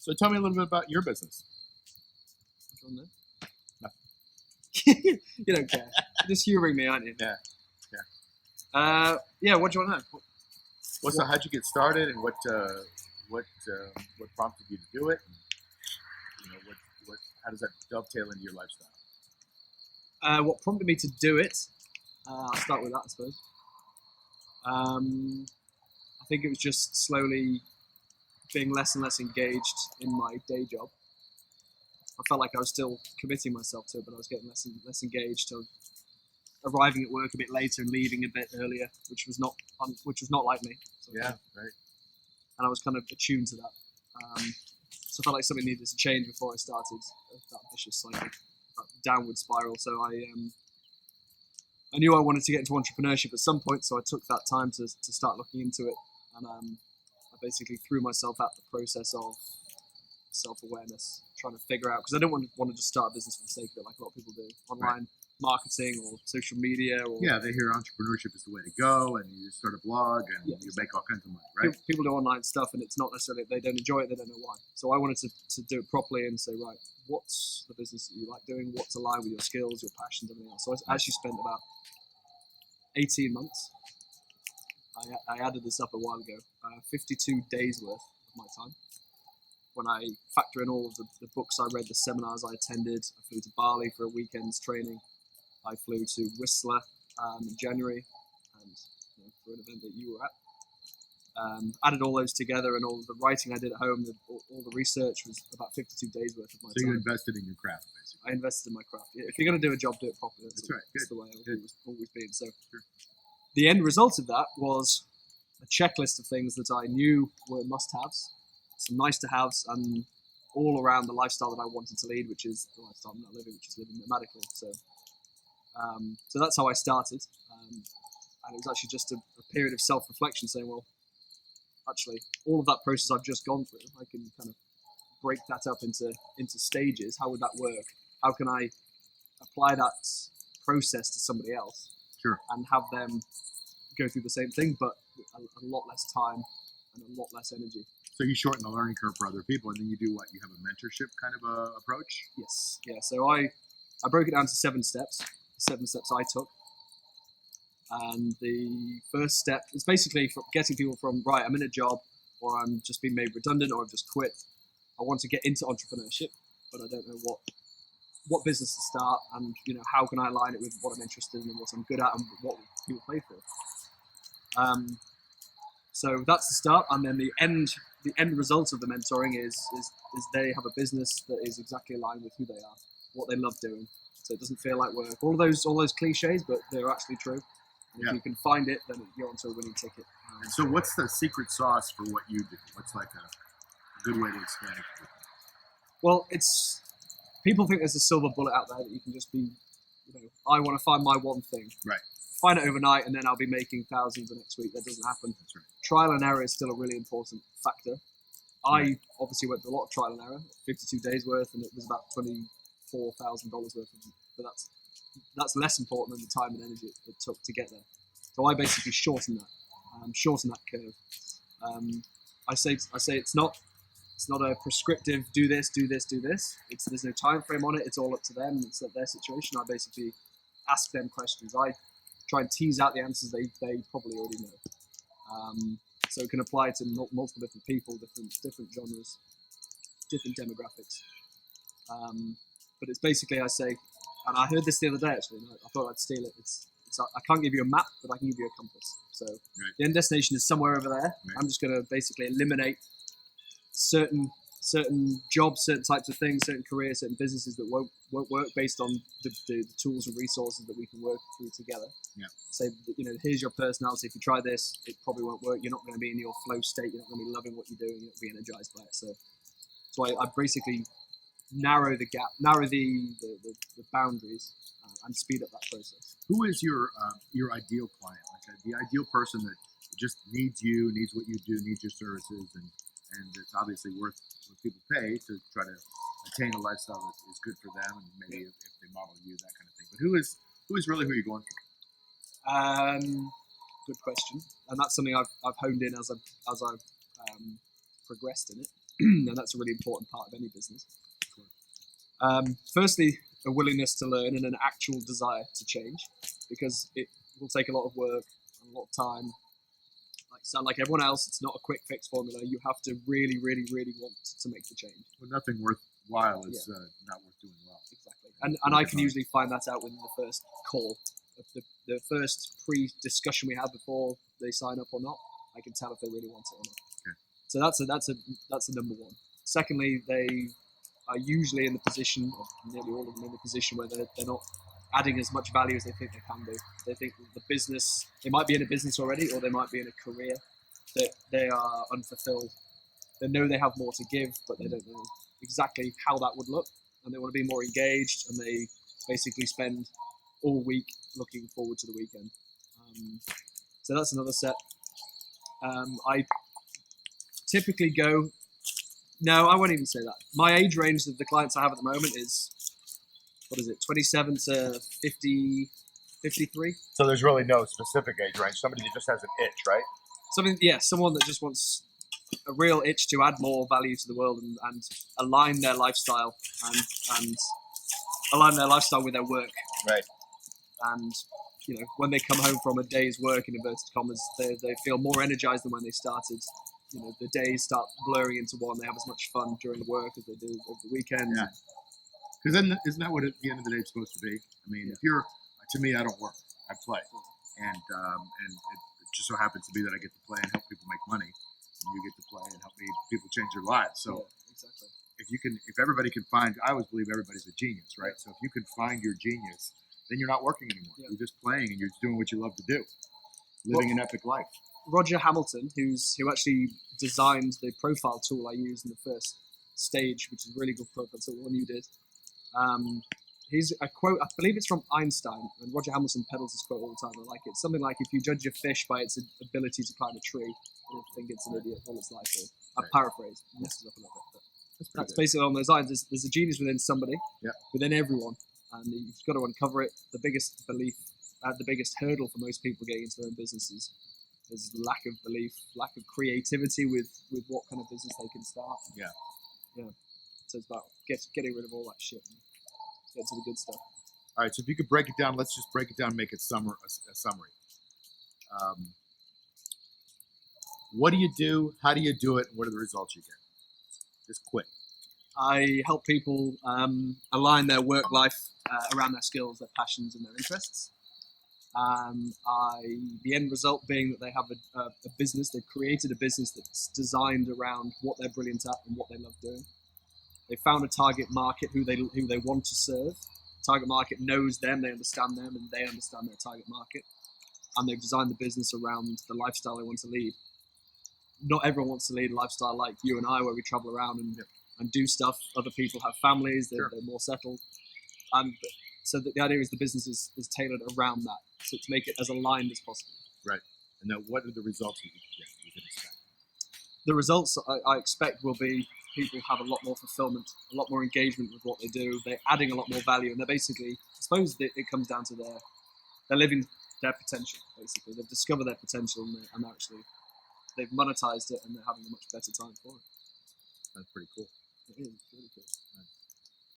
So tell me a little bit about your business. John, there? No. You don't care. You're just humouring me, aren't you? Yeah. Yeah. What do you want to know? So how'd you get started, and what prompted you to do it? And, how does that dovetail into your lifestyle? What prompted me to do it? I'll start with that, I suppose. I think it was just slowly being less and less engaged in my day job. I felt like I was still committing myself to it, but I was getting less and less engaged. Of arriving at work a bit later and leaving a bit earlier, which was not like me. So Yeah, right. And I was kind of attuned to that. So I felt like something needed to change before I started that vicious cycle, that downward spiral. So I knew I wanted to get into entrepreneurship at some point, so I took that time to start looking into it, and I basically threw myself at the process of self-awareness, trying to figure out, because I didn't want to just start a business for the sake of it, like a lot of people do, online marketing or social media. Or they hear entrepreneurship is the way to go, and you start a blog and you make all kinds of money, right? People do online stuff, and it's not necessarily, they don't enjoy it, they don't know why. So I wanted to do it properly and say, right, what's the business that you like doing, what's aligned with your skills, your passions, everything else. So I actually spent about 18 months. I added this up a while ago. 52 days worth of my time. When I factor in all of the books I read, the seminars I attended, I flew to Bali for a weekend's training. I flew to Whistler in January, and for an event that you were at. Added all those together, and all the writing I did at home, all the research was about 52 days worth of my time. So you invested in your craft, basically. I invested in my craft. If you're going to do a job, do it properly. That's right. That's the way I've always been. So sure. The end result of that was a checklist of things that I knew were must-haves, some nice-to-haves, and all around the lifestyle that I wanted to lead, which is the lifestyle I'm not living, which is living nomadically. So that's how I started. And it was actually just a period of self-reflection, saying, well, actually, all of that process I've just gone through, I can kind of break that up into stages. How would that work? How can I apply that process to somebody else? Sure. And have them go through the same thing, but with a lot less time and a lot less energy. So you shorten the learning curve for other people, and then you do what? You have a mentorship kind of a approach? Yes. Yeah. So I broke it down to 7 steps. 7 steps I took. And the first step is basically for getting people from, right, I'm in a job, or I'm just being made redundant, or I've just quit. I want to get into entrepreneurship, but I don't know what business to start, and how can I align it with what I'm interested in and what I'm good at and what people pay for. So that's the start, and then the end result of the mentoring is they have a business that is exactly aligned with who they are, what they love doing. So it doesn't feel like work. All those cliches, but they're actually true. And if you can find it, then you're onto a winning ticket. So what's the secret sauce for what you do? What's like a good way to explain it to people? Well, people think there's a silver bullet out there that you can just be, I want to find my one thing. Right. Find it overnight, and then I'll be making thousands the next week. That doesn't happen. That's right. Trial and error is still a really important factor. I obviously went through a lot of trial and error, 52 days worth, and it was about $24,000 worth of, but that's less important than the time and energy it took to get there. So I basically shortened that curve. I say it's not a prescriptive do this. There's no time frame on it. It's all up to them. It's their situation. I basically ask them questions. I try and tease out the answers they probably already know. So it can apply to multiple different people, different genres, different demographics. But it's basically, I say, and I heard this the other day actually, and I thought I'd steal it. It's I can't give you a map, but I can give you a compass. So the end destination is somewhere over there. Right. I'm just going to basically eliminate certain jobs, certain types of things, certain careers, certain businesses that won't work based on the tools and resources that we can work through together. Yeah. Say, here's your personality. If you try this, it probably won't work. You're not going to be in your flow state. You're not going to be loving what you're doing. You're not going to be energized by it. So I basically narrow the gap, narrow the boundaries, and speed up that process. Who is your ideal client? Like the ideal person that just needs what you do, needs your services, and it's obviously worth what people pay to try to attain a lifestyle that is good for them, and maybe if they model you, that kind of thing. But who is really who you're going for? Good question, and that's something I've honed in as I've progressed in it. and that's a really important part of any business. Firstly, a willingness to learn and an actual desire to change, because it will take a lot of work and a lot of time. Like everyone else, it's not a quick fix formula. You have to really, really, really want to make the change. Well, nothing worthwhile is not worth doing well. Exactly. And I can usually find that out within the first call. The first pre-discussion we have before they sign up or not, I can tell if they really want it or not. Okay. So that's a number one. Secondly, they are usually in the position, or nearly all of them in the position, where they're not adding as much value as they think they can do. They think the business, they might be in a business already, or they might be in a career that they are unfulfilled. They know they have more to give, but they don't know exactly how that would look, and they want to be more engaged, and they basically spend all week looking forward to the weekend. So that's another set. I typically go, no, I won't even say that. My age range of the clients I have at the moment is, 27 to 50, 53? So there's really no specific age range. Somebody that just has an itch, right? Someone that just wants a real itch to add more value to the world and align their lifestyle and align their lifestyle with their work. Right. And when they come home from a day's work, in inverted commas, they feel more energized than when they started. The days start blurring into one. They have as much fun during the work as they do over the weekend. Yeah. Because then, isn't that what at the end of the day it's supposed to be? I mean, to me, I don't work. I play, and it just so happens to be that I get to play and help people make money, and you get to play and help people change their lives. So exactly. If everybody can find, I always believe everybody's a genius, right? So if you can find your genius, then you're not working anymore. Yeah. You're just playing and you're doing what you love to do, living an epic life. Roger Hamilton, who actually designed the profile tool I used in the first stage, which is a really good profile tool, the one you did. He's a quote, I believe it's from Einstein, and Roger Hamilton peddles this quote all the time. I like it. Something like, if you judge a fish by its ability to climb a tree, you'll think it's an idiot all its life. Or I paraphrase, messed it up a little bit, but that's basically on those lines. There's a genius within somebody, within everyone, and you've got to uncover it. The biggest hurdle for most people getting into their own businesses is lack of belief, lack of creativity with what kind of business they can start. Yeah. So it's about getting rid of all that shit and get to the good stuff. All right. So if you could break it down, let's just break it down and make it a summary. What do you do? How do you do it? And what are the results you get? Just quick. I help people align their work life around their skills, their passions, and their interests. The end result being that they have a business. They've created a business that's designed around what they're brilliant at and what they love doing. They found a target market who they want to serve. Target market knows them, they understand them, and they understand their target market. And they've designed the business around the lifestyle they want to lead. Not everyone wants to lead a lifestyle like you and I, where we travel around and do stuff. Other people have families, they're more settled. So the idea is the business is tailored around that, so to make it as aligned as possible. Right. And then what are the results you can expect? The results I expect will be people have a lot more fulfillment, a lot more engagement with what they do. They're adding a lot more value, and they're basically, I suppose it comes down to they're living their potential, basically. They've discovered their potential, and they've monetized it, and they're having a much better time for it. That's pretty cool. It is really cool. Right.